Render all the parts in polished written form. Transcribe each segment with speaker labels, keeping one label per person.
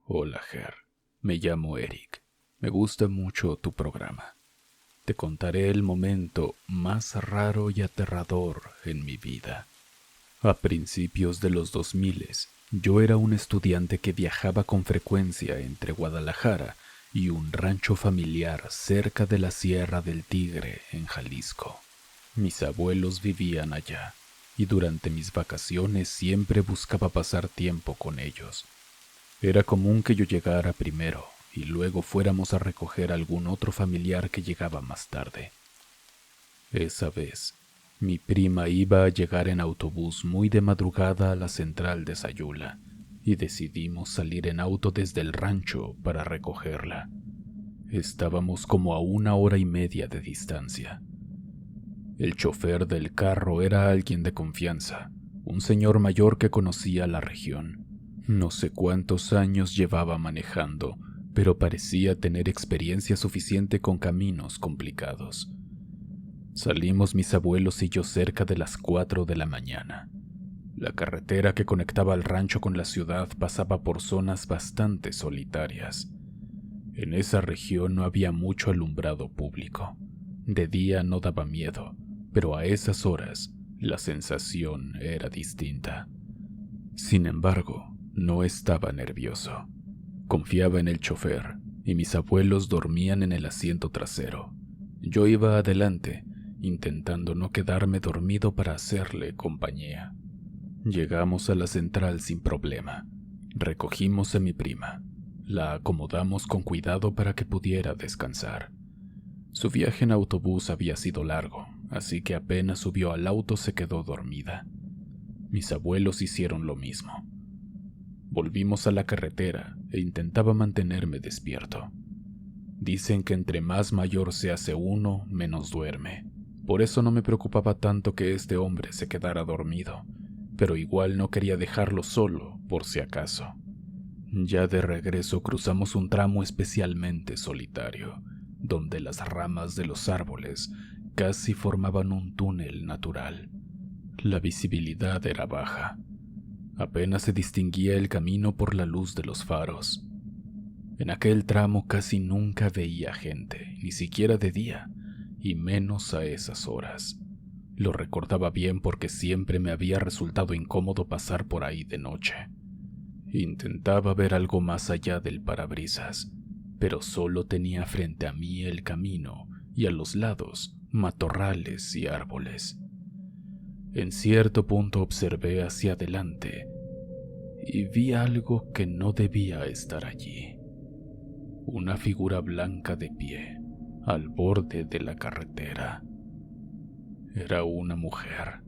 Speaker 1: Hola, Ger. Me llamo Eric. Me gusta mucho tu programa. Te contaré el momento más raro y aterrador en mi vida. A principios de los 2000, yo era un estudiante que viajaba con frecuencia entre Guadalajara y un rancho familiar cerca de la Sierra del Tigre, en Jalisco. Mis abuelos vivían allá, y durante mis vacaciones siempre buscaba pasar tiempo con ellos. Era común que yo llegara primero y luego fuéramos a recoger a algún otro familiar que llegaba más tarde. Esa vez, mi prima iba a llegar en autobús muy de madrugada a la central de Sayula, y decidimos salir en auto desde el rancho para recogerla. Estábamos como a 1 hora y media de distancia. El chofer del carro era alguien de confianza, un señor mayor que conocía la región. No sé cuántos años llevaba manejando, pero parecía tener experiencia suficiente con caminos complicados. Salimos mis abuelos y yo cerca de las 4 de la mañana. La carretera que conectaba al rancho con la ciudad pasaba por zonas bastante solitarias. En esa región no había mucho alumbrado público. De día no daba miedo, pero a esas horas la sensación era distinta. Sin embargo, no estaba nervioso. Confiaba en el chofer y mis abuelos dormían en el asiento trasero. Yo iba adelante, intentando no quedarme dormido para hacerle compañía. Llegamos a la central sin problema. Recogimos a mi prima. La acomodamos con cuidado para que pudiera descansar. Su viaje en autobús había sido largo, así que apenas subió al auto se quedó dormida. Mis abuelos hicieron lo mismo. Volvimos a la carretera e intentaba mantenerme despierto. Dicen que entre más mayor se hace uno, menos duerme. Por eso no me preocupaba tanto que este hombre se quedara dormido, pero igual no quería dejarlo solo, por si acaso. Ya de regreso cruzamos un tramo especialmente solitario, donde las ramas de los árboles casi formaban un túnel natural. La visibilidad era baja. Apenas se distinguía el camino por la luz de los faros. En aquel tramo casi nunca veía gente, ni siquiera de día, y menos a esas horas. Lo recordaba bien porque siempre me había resultado incómodo pasar por ahí de noche. Intentaba ver algo más allá del parabrisas, pero solo tenía frente a mí el camino y a los lados matorrales y árboles. En cierto punto observé hacia adelante y vi algo que no debía estar allí. Una figura blanca de pie, al borde de la carretera. Era una mujer.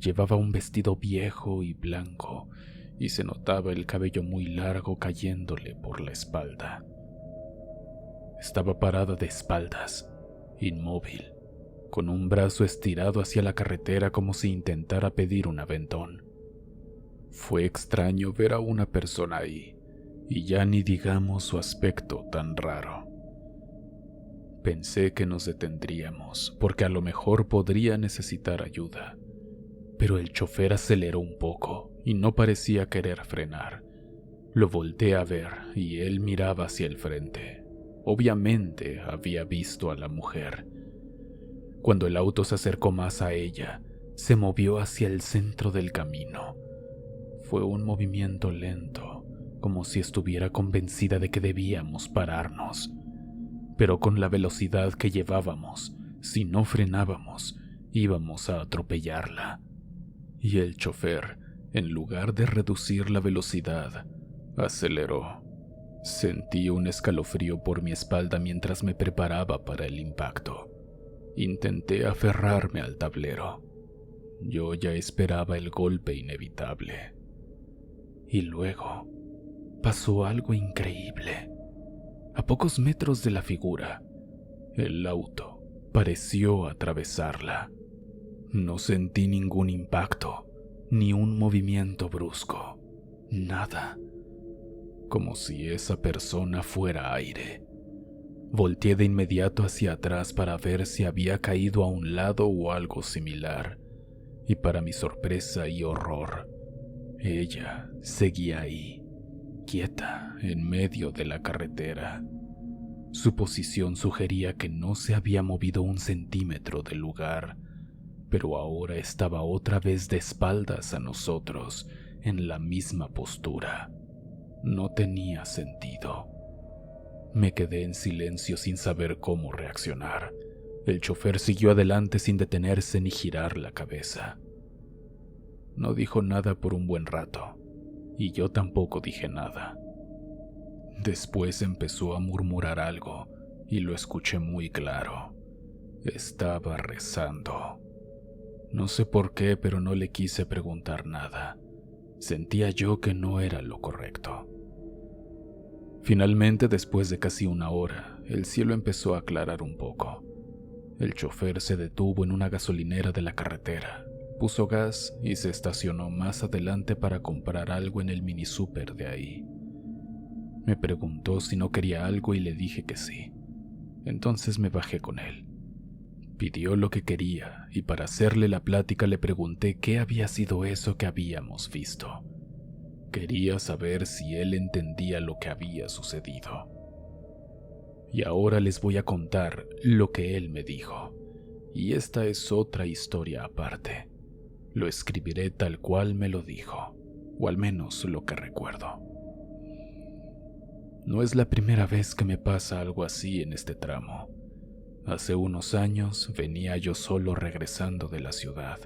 Speaker 1: Llevaba un vestido viejo y blanco, y se notaba el cabello muy largo cayéndole por la espalda. Estaba parada de espaldas, inmóvil, con un brazo estirado hacia la carretera como si intentara pedir un aventón. Fue extraño ver a una persona ahí, y ya ni digamos su aspecto tan raro. Pensé que nos detendríamos, porque a lo mejor podría necesitar ayuda, pero el chofer aceleró un poco y no parecía querer frenar. Lo volteé a ver y él miraba hacia el frente. Obviamente había visto a la mujer. Cuando el auto se acercó más a ella, se movió hacia el centro del camino. Fue un movimiento lento, como si estuviera convencida de que debíamos pararnos. Pero con la velocidad que llevábamos, si no frenábamos, íbamos a atropellarla. Y el chofer, en lugar de reducir la velocidad, aceleró. Sentí un escalofrío por mi espalda mientras me preparaba para el impacto. Intenté aferrarme al tablero. Yo ya esperaba el golpe inevitable. Y luego pasó algo increíble. A pocos metros de la figura, el auto pareció atravesarla. No sentí ningún impacto, ni un movimiento brusco, nada. Como si esa persona fuera aire. Volteé de inmediato hacia atrás para ver si había caído a un lado o algo similar, y para mi sorpresa y horror, ella seguía ahí, quieta en medio de la carretera. Su posición sugería que no se había movido un centímetro del lugar, pero ahora estaba otra vez de espaldas a nosotros, en la misma postura. No tenía sentido. Me quedé en silencio sin saber cómo reaccionar. El chofer siguió adelante sin detenerse ni girar la cabeza. No dijo nada por un buen rato, y yo tampoco dije nada. Después empezó a murmurar algo, y lo escuché muy claro. Estaba rezando. No sé por qué, pero no le quise preguntar nada. Sentía yo que no era lo correcto. Finalmente, después de casi una hora, el cielo empezó a aclarar un poco. El chofer se detuvo en una gasolinera de la carretera, puso gas y se estacionó más adelante para comprar algo en el mini súper de ahí. Me preguntó si no quería algo y le dije que sí. Entonces me bajé con él. Pidió lo que quería y para hacerle la plática le pregunté qué había sido eso que habíamos visto. Quería saber si él entendía lo que había sucedido. Y ahora les voy a contar lo que él me dijo. Y esta es otra historia aparte. Lo escribiré tal cual me lo dijo, o al menos lo que recuerdo. No es la primera vez que me pasa algo así en este tramo. Hace unos años venía yo solo regresando de la ciudad.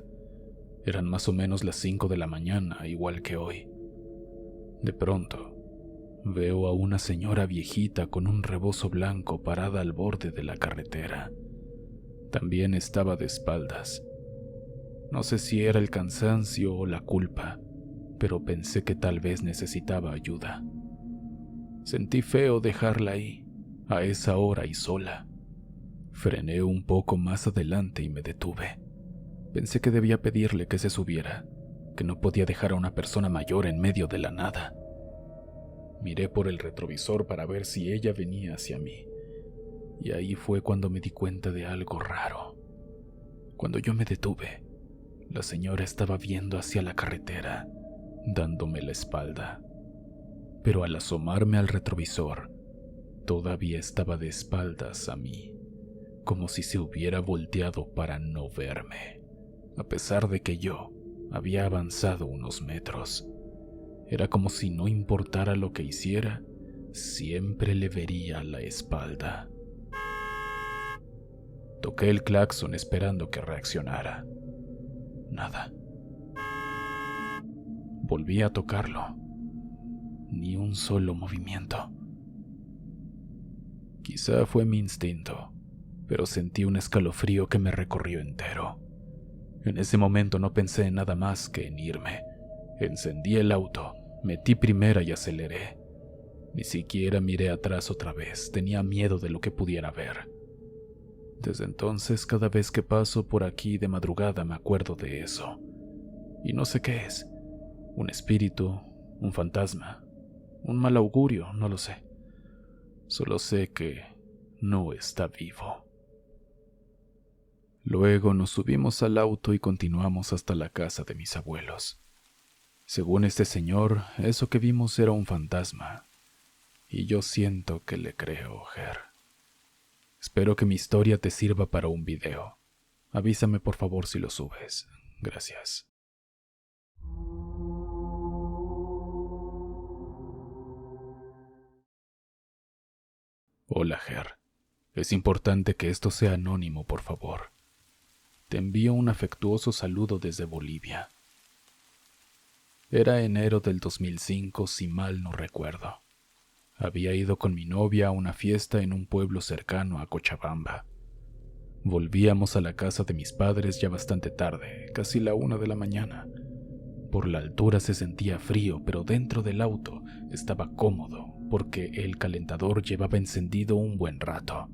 Speaker 1: Eran más o menos las 5 de la mañana, igual que hoy. De pronto, veo a una señora viejita con un rebozo blanco parada al borde de la carretera. También estaba de espaldas. No sé si era el cansancio o la culpa, pero pensé que tal vez necesitaba ayuda. Sentí feo dejarla ahí, a esa hora y sola. Frené un poco más adelante y me detuve. Pensé que debía pedirle que se subiera, que no podía dejar a una persona mayor en medio de la nada. Miré por el retrovisor para ver si ella venía hacia mí, y ahí fue cuando me di cuenta de algo raro. Cuando yo me detuve, la señora estaba viendo hacia la carretera, dándome la espalda. Pero al asomarme al retrovisor, todavía estaba de espaldas a mí, como si se hubiera volteado para no verme, a pesar de que yo había avanzado unos metros. Era como si no importara lo que hiciera, siempre le vería la espalda. Toqué el claxon esperando que reaccionara. Nada. Volví a tocarlo. Ni un solo movimiento. Quizá fue mi instinto, pero sentí un escalofrío que me recorrió entero. En ese momento no pensé en nada más que en irme. Encendí el auto, metí primera y aceleré. Ni siquiera miré atrás otra vez, tenía miedo de lo que pudiera ver. Desde entonces, cada vez que paso por aquí de madrugada me acuerdo de eso. Y no sé qué es. Un espíritu, un fantasma, un mal augurio, no lo sé. Solo sé que no está vivo. Luego nos subimos al auto y continuamos hasta la casa de mis abuelos. Según este señor, eso que vimos era un fantasma. Y yo siento que le creo, Ger. Espero que mi historia te sirva para un video. Avísame por favor si lo subes. Gracias. Hola, Ger. Es importante que esto sea anónimo, por favor. Te envío un afectuoso saludo desde Bolivia. Era enero del 2005, si mal no recuerdo. Había ido con mi novia a una fiesta en un pueblo cercano a Cochabamba. Volvíamos a la casa de mis padres ya bastante tarde, casi la 1 de la mañana. Por la altura se sentía frío, pero dentro del auto estaba cómodo, porque el calentador llevaba encendido un buen rato.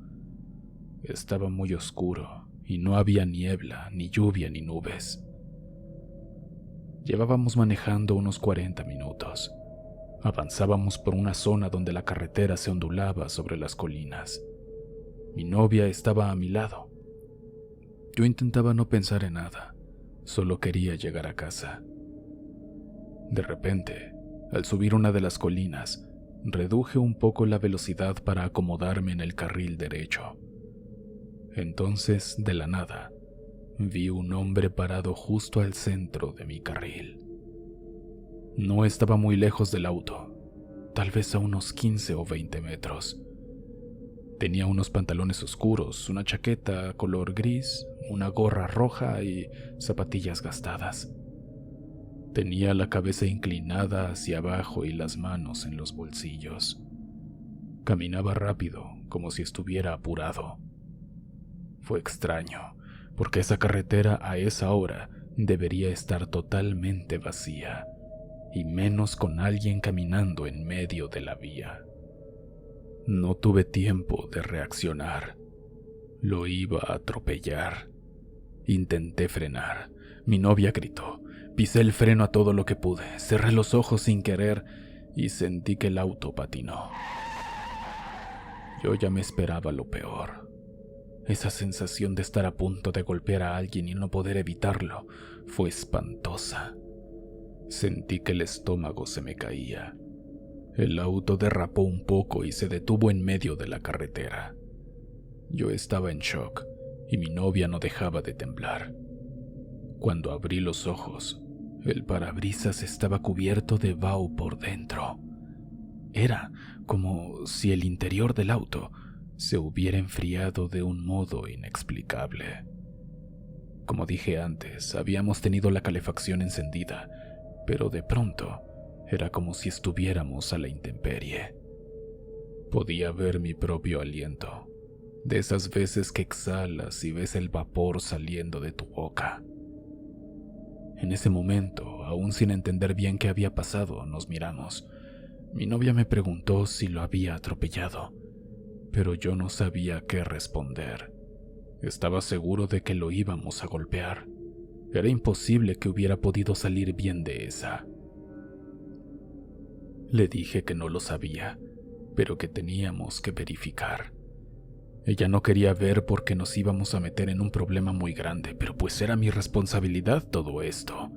Speaker 1: Estaba muy oscuro, y no había niebla, ni lluvia, ni nubes. Llevábamos manejando unos 40 minutos. Avanzábamos por una zona donde la carretera se ondulaba sobre las colinas. Mi novia estaba a mi lado. Yo intentaba no pensar en nada, solo quería llegar a casa. De repente, Al subir una de las colinas, reduje un poco la velocidad para acomodarme en el carril derecho. Entonces, de la nada, vi un hombre parado justo al centro de mi carril. No estaba muy lejos del auto, tal vez a unos 15 o 20 metros. Tenía unos pantalones oscuros, una chaqueta color gris, una gorra roja y zapatillas gastadas. Tenía la cabeza inclinada hacia abajo y las manos en los bolsillos. Caminaba rápido, como si estuviera apurado. Fue extraño, porque esa carretera a esa hora debería estar totalmente vacía, y menos con alguien caminando en medio de la vía. No tuve tiempo de reaccionar. Lo iba a atropellar. Intenté frenar. Mi novia gritó. Pisé el freno a todo lo que pude. Cerré los ojos sin querer y sentí que el auto patinó. Yo ya me esperaba lo peor. Esa sensación de estar a punto de golpear a alguien y no poder evitarlo fue espantosa. Sentí que el estómago se me caía. El auto derrapó un poco y se detuvo en medio de la carretera. Yo estaba en shock y mi novia no dejaba de temblar. Cuando abrí los ojos, el parabrisas estaba cubierto de vaho por dentro. Era como si el interior del auto se hubiera enfriado de un modo inexplicable. Como dije antes, habíamos tenido la calefacción encendida, pero de pronto era como si estuviéramos a la intemperie. Podía ver mi propio aliento, de esas veces que exhalas y ves el vapor saliendo de tu boca. En ese momento, aún sin entender bien qué había pasado, nos miramos. Mi novia me preguntó si lo había atropellado, pero yo no sabía qué responder. Estaba seguro de que lo íbamos a golpear. Era imposible que hubiera podido salir bien de esa. Le dije que no lo sabía, pero que teníamos que verificar. Ella no quería ver porque nos íbamos a meter en un problema muy grande, pero pues era mi responsabilidad todo esto.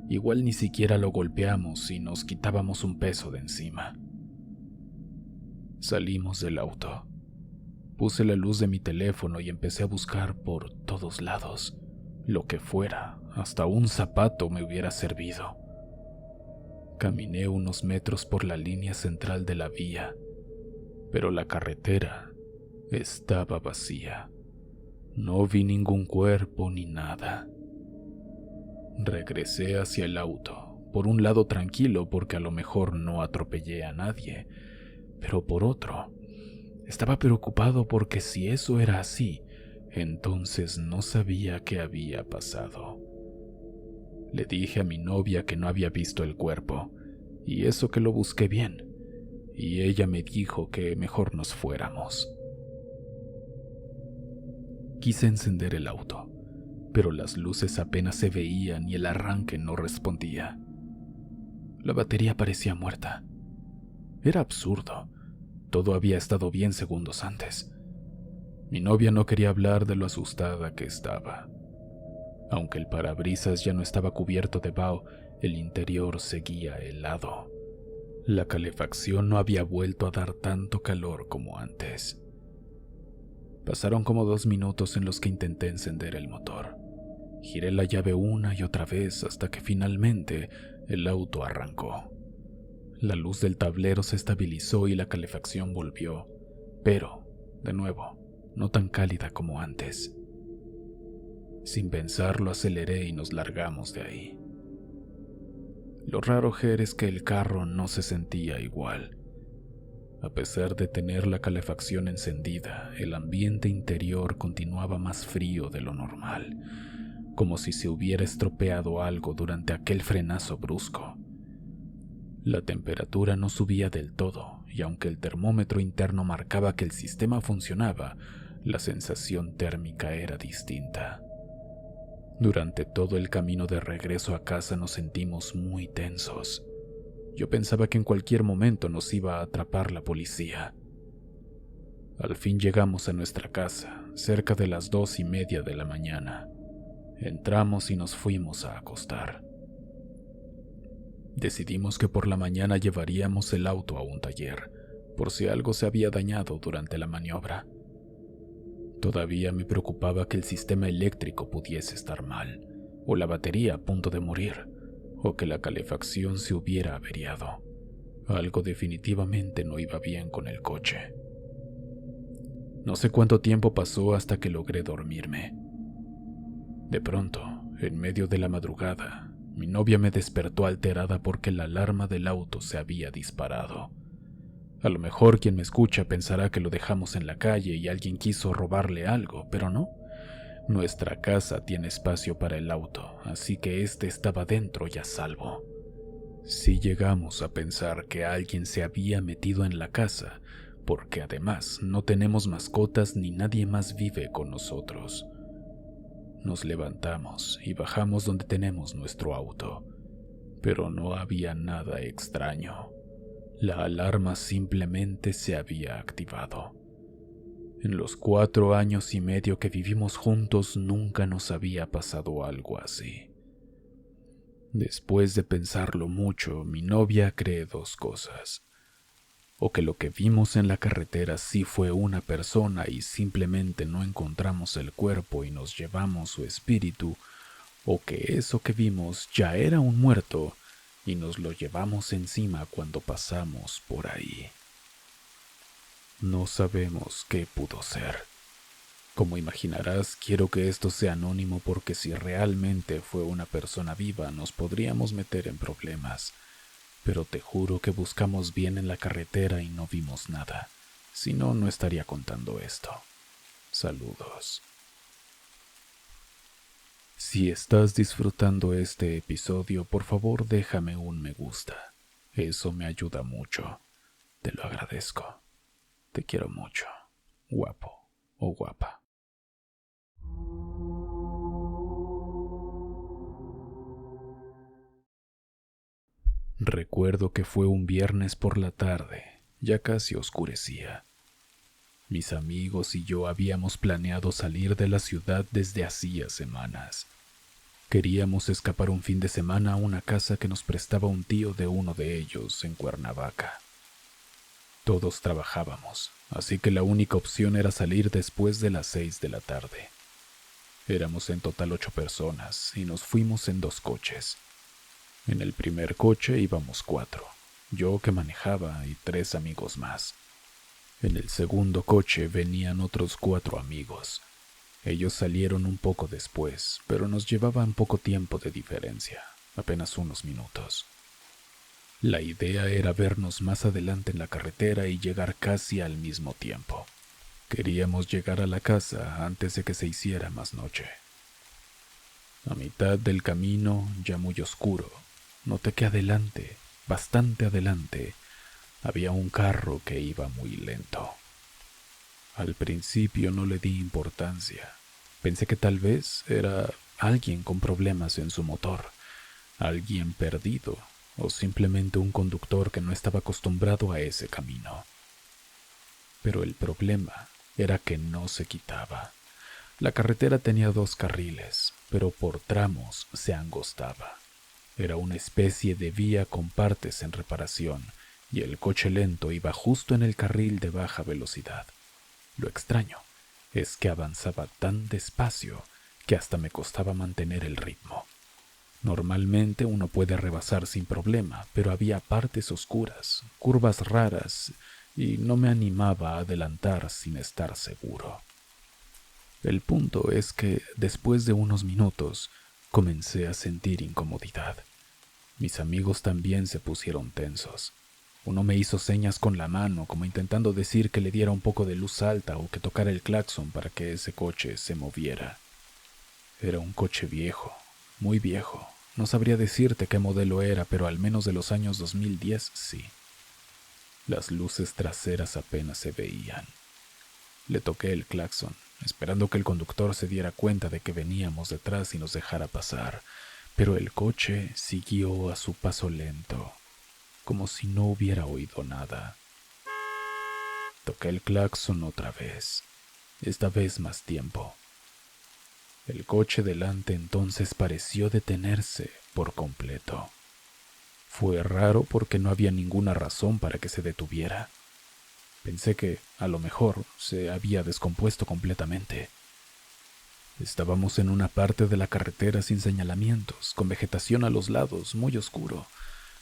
Speaker 1: Igual ni siquiera lo golpeamos y nos quitábamos un peso de encima. Salimos del auto. Puse la luz de mi teléfono y empecé a buscar por todos lados. Lo que fuera, hasta un zapato me hubiera servido. Caminé unos metros por la línea central de la vía, pero la carretera estaba vacía. No vi ningún cuerpo ni nada. Regresé hacia el auto, por un lado tranquilo porque a lo mejor no atropellé a nadie, pero por otro, estaba preocupado porque si eso era así, entonces no sabía qué había pasado. Le dije a mi novia que no había visto el cuerpo, y eso que lo busqué bien, y ella me dijo que mejor nos fuéramos. Quise encender el auto, pero las luces apenas se veían y el arranque no respondía. La batería parecía muerta. Era absurdo. Todo había estado bien segundos antes. Mi novia no quería hablar de lo asustada que estaba. Aunque el parabrisas ya no estaba cubierto de vaho, el interior seguía helado. La calefacción no había vuelto a dar tanto calor como antes. Pasaron como 2 minutos en los que intenté encender el motor. Giré la llave una y otra vez hasta que finalmente el auto arrancó. La luz del tablero se estabilizó y la calefacción volvió, pero, de nuevo, no tan cálida como antes. Sin pensarlo aceleré y nos largamos de ahí. Lo raro, Ger, es que el carro no se sentía igual. A pesar de tener la calefacción encendida, el ambiente interior continuaba más frío de lo normal, como si se hubiera estropeado algo durante aquel frenazo brusco. La temperatura no subía del todo, y aunque el termómetro interno marcaba que el sistema funcionaba, la sensación térmica era distinta. Durante todo el camino de regreso a casa nos sentimos muy tensos. Yo pensaba que en cualquier momento nos iba a atrapar la policía. Al fin llegamos a nuestra casa, cerca de las 2:30 de la mañana. Entramos y nos fuimos a acostar. Decidimos que por la mañana llevaríamos el auto a un taller, por si algo se había dañado durante la maniobra. Todavía me preocupaba que el sistema eléctrico pudiese estar mal, o la batería a punto de morir, o que la calefacción se hubiera averiado. Algo definitivamente no iba bien con el coche. No sé cuánto tiempo pasó hasta que logré dormirme. De pronto, en medio de la madrugada, mi novia me despertó alterada porque la alarma del auto se había disparado. A lo mejor quien me escucha pensará que lo dejamos en la calle y alguien quiso robarle algo, pero no. Nuestra casa tiene espacio para el auto, así que este estaba dentro y a salvo. Sí llegamos a pensar que alguien se había metido en la casa, porque además no tenemos mascotas ni nadie más vive con nosotros. Nos levantamos y bajamos donde tenemos nuestro auto, pero no había nada extraño. La alarma simplemente se había activado. En los 4 años y medio que vivimos juntos nunca nos había pasado algo así. Después de pensarlo mucho, mi novia cree 2 cosas. O que lo que vimos en la carretera sí fue una persona y simplemente no encontramos el cuerpo y nos llevamos su espíritu, o que eso que vimos ya era un muerto y nos lo llevamos encima cuando pasamos por ahí. No sabemos qué pudo ser. Como imaginarás, quiero que esto sea anónimo porque si realmente fue una persona viva nos podríamos meter en problemas. Pero te juro que buscamos bien en la carretera y no vimos nada. Si no, no estaría contando esto. Saludos. Si estás disfrutando este episodio, por favor déjame un me gusta. Eso me ayuda mucho. Te lo agradezco. Te quiero mucho. Guapo o guapa. Recuerdo que fue un viernes por la tarde, ya casi oscurecía. Mis amigos y yo habíamos planeado salir de la ciudad desde hacía semanas. Queríamos escapar un fin de semana a una casa que nos prestaba un tío de uno de ellos en Cuernavaca. Todos trabajábamos, así que la única opción era salir después de las 6 de la tarde. Éramos en total 8 personas y nos fuimos en 2 coches. En el primer coche íbamos 4, yo que manejaba y 3 amigos más. En el segundo coche venían otros 4 amigos. Ellos salieron un poco después, pero nos llevaban poco tiempo de diferencia, apenas unos minutos. La idea era vernos más adelante en la carretera y llegar casi al mismo tiempo. Queríamos llegar a la casa antes de que se hiciera más noche. A mitad del camino, ya muy oscuro, noté que adelante, bastante adelante, había un carro que iba muy lento. Al principio no le di importancia. Pensé que tal vez era alguien con problemas en su motor, alguien perdido o simplemente un conductor que no estaba acostumbrado a ese camino. Pero el problema era que no se quitaba. La carretera tenía 2 carriles, pero por tramos se angostaba. Era una especie de vía con partes en reparación, y el coche lento iba justo en el carril de baja velocidad. Lo extraño es que avanzaba tan despacio que hasta me costaba mantener el ritmo. Normalmente uno puede rebasar sin problema, pero había partes oscuras, curvas raras, y no me animaba a adelantar sin estar seguro. El punto es que, después de unos minutos, comencé a sentir incomodidad. Mis amigos también se pusieron tensos. Uno me hizo señas con la mano, como intentando decir que le diera un poco de luz alta o que tocara el claxon para que ese coche se moviera. Era un coche viejo, muy viejo. No sabría decirte qué modelo era, pero al menos de los años 2010 sí. Las luces traseras apenas se veían. Le toqué el claxon, esperando que el conductor se diera cuenta de que veníamos detrás y nos dejara pasar, pero el coche siguió a su paso lento, como si no hubiera oído nada. Toqué el claxon otra vez, esta vez más tiempo. El coche delante entonces pareció detenerse por completo. Fue raro porque no había ninguna razón para que se detuviera. Pensé que, a lo mejor, se había descompuesto completamente. Estábamos en una parte de la carretera sin señalamientos, con vegetación a los lados, muy oscuro.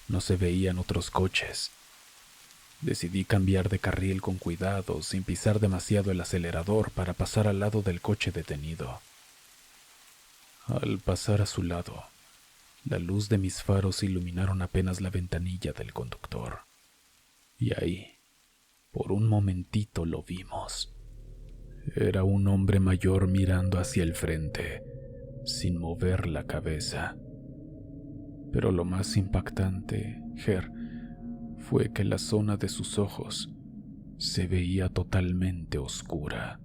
Speaker 1: No se veían otros coches. Decidí cambiar de carril con cuidado, sin pisar demasiado el acelerador para pasar al lado del coche detenido. Al pasar a su lado, la luz de mis faros iluminaron apenas la ventanilla del conductor. Y ahí, por un momentito lo vimos. Era un hombre mayor mirando hacia el frente, sin mover la cabeza. Pero lo más impactante, Ger, fue que la zona de sus ojos se veía totalmente oscura,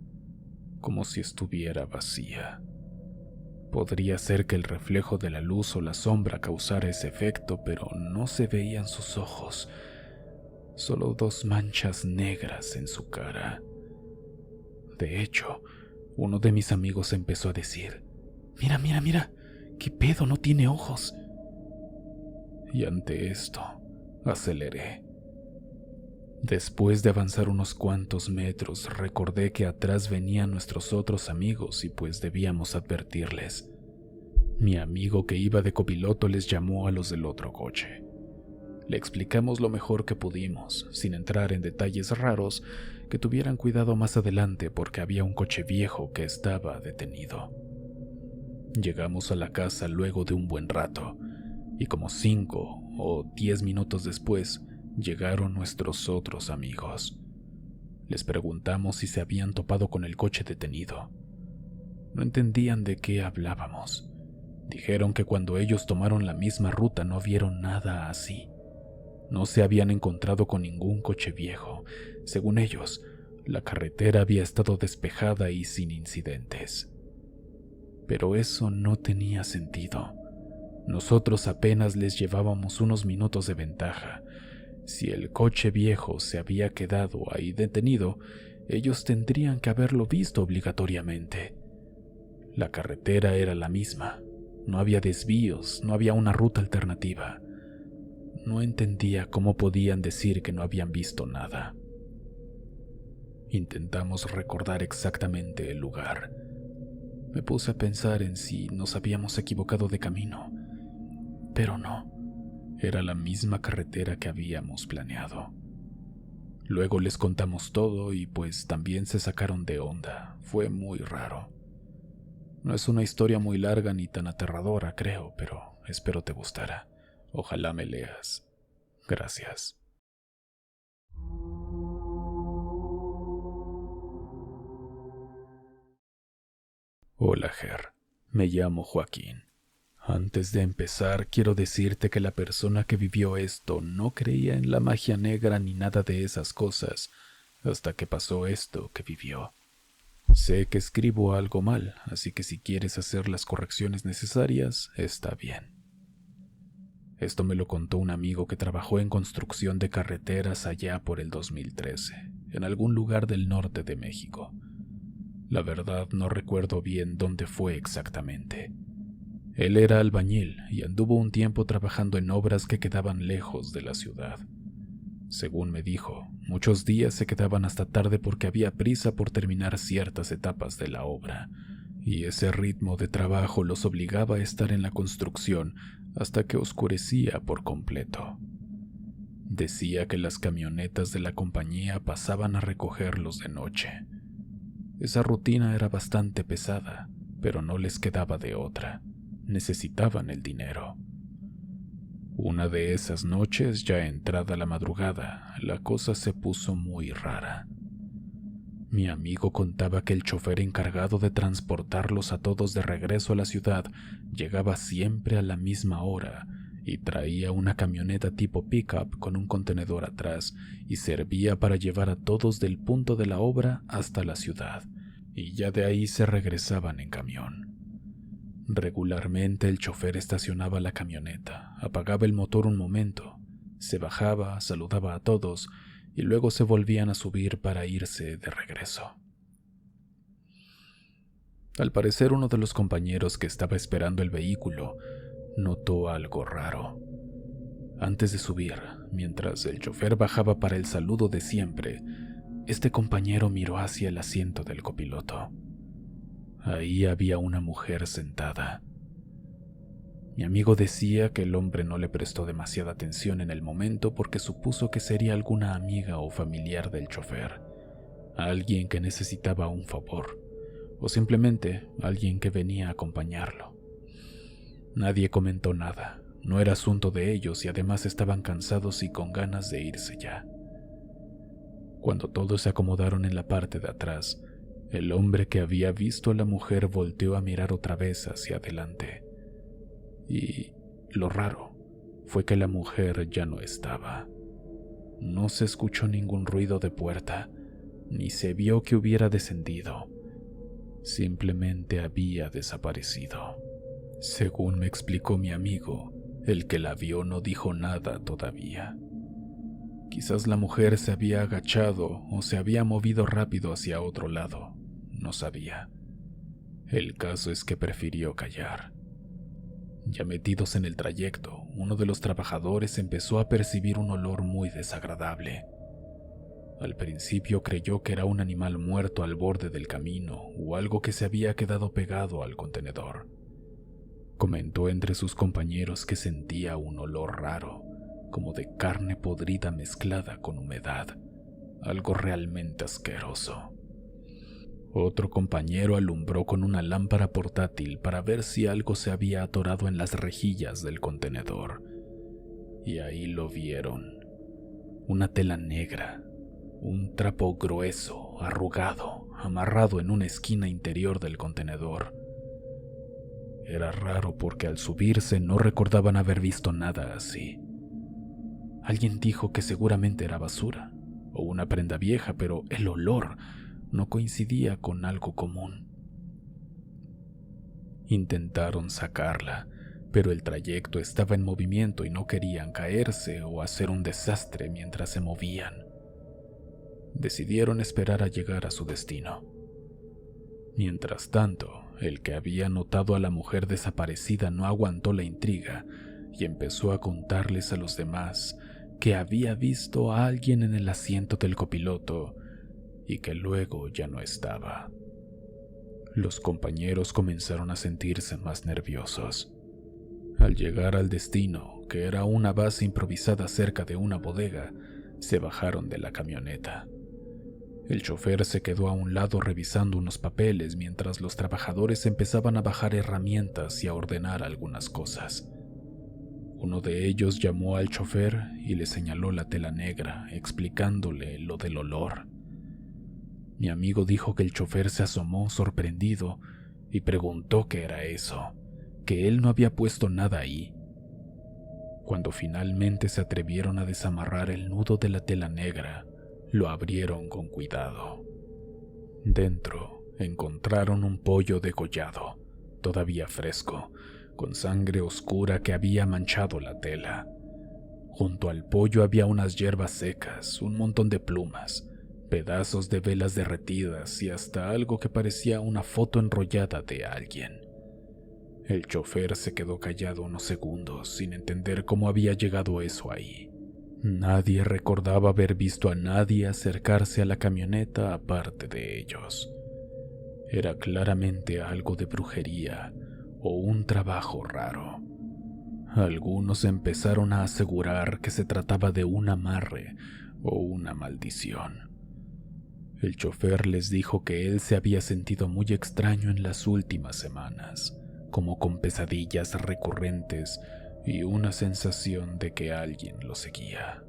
Speaker 1: como si estuviera vacía. Podría ser que el reflejo de la luz o la sombra causara ese efecto, pero no se veían sus ojos, solo 2 manchas negras en su cara. De hecho, uno de mis amigos empezó a decir: «Mira, mira, mira, ¿qué pedo? No tiene ojos». Y ante esto, aceleré. Después de avanzar unos cuantos metros, recordé que atrás venían nuestros otros amigos y pues debíamos advertirles. Mi amigo que iba de copiloto les llamó a los del otro coche. Le explicamos lo mejor que pudimos, sin entrar en detalles raros, que tuvieran cuidado más adelante porque había un coche viejo que estaba detenido. Llegamos a la casa luego de un buen rato, y como 5 o 10 minutos después, llegaron nuestros otros amigos. Les preguntamos si se habían topado con el coche detenido. No entendían de qué hablábamos. Dijeron que cuando ellos tomaron la misma ruta no vieron nada así. No se habían encontrado con ningún coche viejo. Según ellos, la carretera había estado despejada y sin incidentes. Pero eso no tenía sentido. Nosotros apenas les llevábamos unos minutos de ventaja. Si el coche viejo se había quedado ahí detenido, ellos tendrían que haberlo visto obligatoriamente. La carretera era la misma. No había desvíos, no había una ruta alternativa. No entendía cómo podían decir que no habían visto nada. Intentamos recordar exactamente el lugar. Me puse a pensar en si nos habíamos equivocado de camino, pero no. Era la misma carretera que habíamos planeado. Luego les contamos todo y pues también se sacaron de onda. Fue muy raro. No es una historia muy larga ni tan aterradora, creo, pero espero te gustara. Ojalá me leas. Gracias. Hola, Ger. Me llamo Joaquín. Antes de empezar, quiero decirte que la persona que vivió esto no creía en la magia negra ni nada de esas cosas, hasta que pasó esto que vivió. Sé que escribo algo mal, así que si quieres hacer las correcciones necesarias, está bien. Esto me lo contó un amigo que trabajó en construcción de carreteras allá por el 2013, en algún lugar del norte de México. La verdad no recuerdo bien dónde fue exactamente. Él era albañil y anduvo un tiempo trabajando en obras que quedaban lejos de la ciudad. Según me dijo, muchos días se quedaban hasta tarde porque había prisa por terminar ciertas etapas de la obra, y ese ritmo de trabajo los obligaba a estar en la construcción hasta que oscurecía por completo. Decía que las camionetas de la compañía pasaban a recogerlos de noche. Esa rutina era bastante pesada, pero no les quedaba de otra. Necesitaban el dinero. Una de esas noches, ya entrada la madrugada, la cosa se puso muy rara. Mi amigo contaba que el chofer encargado de transportarlos a todos de regreso a la ciudad llegaba siempre a la misma hora y traía una camioneta tipo pickup con un contenedor atrás y servía para llevar a todos del punto de la obra hasta la ciudad, y ya de ahí se regresaban en camión. Regularmente el chofer estacionaba la camioneta, apagaba el motor un momento, se bajaba, saludaba a todos y luego se volvían a subir para irse de regreso. Al parecer, uno de los compañeros que estaba esperando el vehículo notó algo raro. Antes de subir, mientras el chofer bajaba para el saludo de siempre, este compañero miró hacia el asiento del copiloto. Ahí había una mujer sentada. Mi amigo decía que el hombre no le prestó demasiada atención en el momento porque supuso que sería alguna amiga o familiar del chofer, alguien que necesitaba un favor, o simplemente alguien que venía a acompañarlo. Nadie comentó nada, no era asunto de ellos y además estaban cansados y con ganas de irse ya. Cuando todos se acomodaron en la parte de atrás, el hombre que había visto a la mujer volteó a mirar otra vez hacia adelante. Y lo raro fue que la mujer ya no estaba. No se escuchó ningún ruido de puerta, ni se vio que hubiera descendido. Simplemente había desaparecido. Según me explicó mi amigo, el que la vio no dijo nada todavía. Quizás la mujer se había agachado o se había movido rápido hacia otro lado. No sabía. El caso es que prefirió callar. Ya metidos en el trayecto, uno de los trabajadores empezó a percibir un olor muy desagradable. Al principio creyó que era un animal muerto al borde del camino o algo que se había quedado pegado al contenedor. Comentó entre sus compañeros que sentía un olor raro, como de carne podrida mezclada con humedad, algo realmente asqueroso. Otro compañero alumbró con una lámpara portátil para ver si algo se había atorado en las rejillas del contenedor. Y ahí lo vieron. Una tela negra, un trapo grueso, arrugado, amarrado en una esquina interior del contenedor. Era raro porque al subirse no recordaban haber visto nada así. Alguien dijo que seguramente era basura o una prenda vieja, pero el olor no coincidía con algo común. Intentaron sacarla, pero el trayecto estaba en movimiento y no querían caerse o hacer un desastre mientras se movían. Decidieron esperar a llegar a su destino. Mientras tanto, el que había notado a la mujer desaparecida no aguantó la intriga y empezó a contarles a los demás que había visto a alguien en el asiento del copiloto y que luego ya no estaba. Los compañeros comenzaron a sentirse más nerviosos. Al llegar al destino, que era una base improvisada cerca de una bodega, se bajaron de la camioneta. El chofer se quedó a un lado revisando unos papeles mientras los trabajadores empezaban a bajar herramientas y a ordenar algunas cosas. Uno de ellos llamó al chofer y le señaló la tela negra, explicándole lo del olor. Mi amigo dijo que el chofer se asomó sorprendido y preguntó qué era eso, que él no había puesto nada ahí. Cuando finalmente se atrevieron a desamarrar el nudo de la tela negra, lo abrieron con cuidado. Dentro encontraron un pollo degollado, todavía fresco, con sangre oscura que había manchado la tela. Junto al pollo había unas hierbas secas, un montón de plumas, pedazos de velas derretidas y hasta algo que parecía una foto enrollada de alguien. El chofer se quedó callado unos segundos sin entender cómo había llegado eso ahí. Nadie recordaba haber visto a nadie acercarse a la camioneta aparte de ellos. Era claramente algo de brujería o un trabajo raro. Algunos empezaron a asegurar que se trataba de un amarre o una maldición. El chofer les dijo que él se había sentido muy extraño en las últimas semanas, como con pesadillas recurrentes y una sensación de que alguien lo seguía.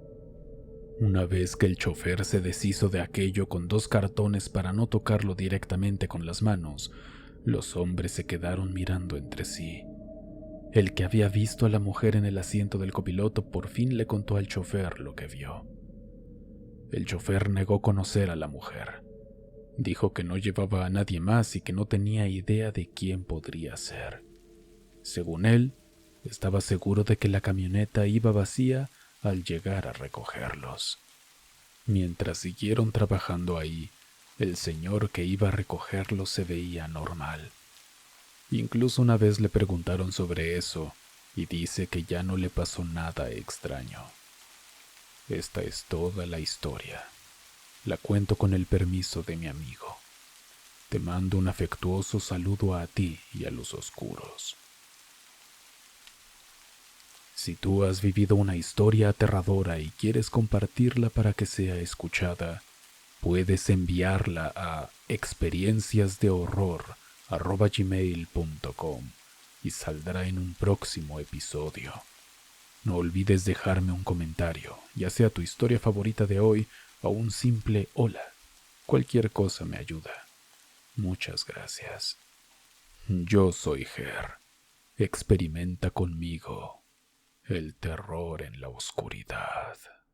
Speaker 1: Una vez que el chofer se deshizo de aquello con 2 cartones para no tocarlo directamente con las manos, los hombres se quedaron mirando entre sí. El que había visto a la mujer en el asiento del copiloto por fin le contó al chofer lo que vio. El chofer negó conocer a la mujer. Dijo que no llevaba a nadie más y que no tenía idea de quién podría ser. Según él, estaba seguro de que la camioneta iba vacía al llegar a recogerlos. Mientras siguieron trabajando ahí, el señor que iba a recogerlos se veía normal. Incluso una vez le preguntaron sobre eso, y dice que ya no le pasó nada extraño. Esta es toda la historia. La cuento con el permiso de mi amigo. Te mando un afectuoso saludo a ti y a los oscuros. Si tú has vivido una historia aterradora y quieres compartirla para que sea escuchada, puedes enviarla a experienciasdehorror@gmail.com y saldrá en un próximo episodio. No olvides dejarme un comentario, ya sea tu historia favorita de hoy o un simple hola. Cualquier cosa me ayuda. Muchas gracias. Yo soy Ger. Experimenta conmigo el terror en la oscuridad.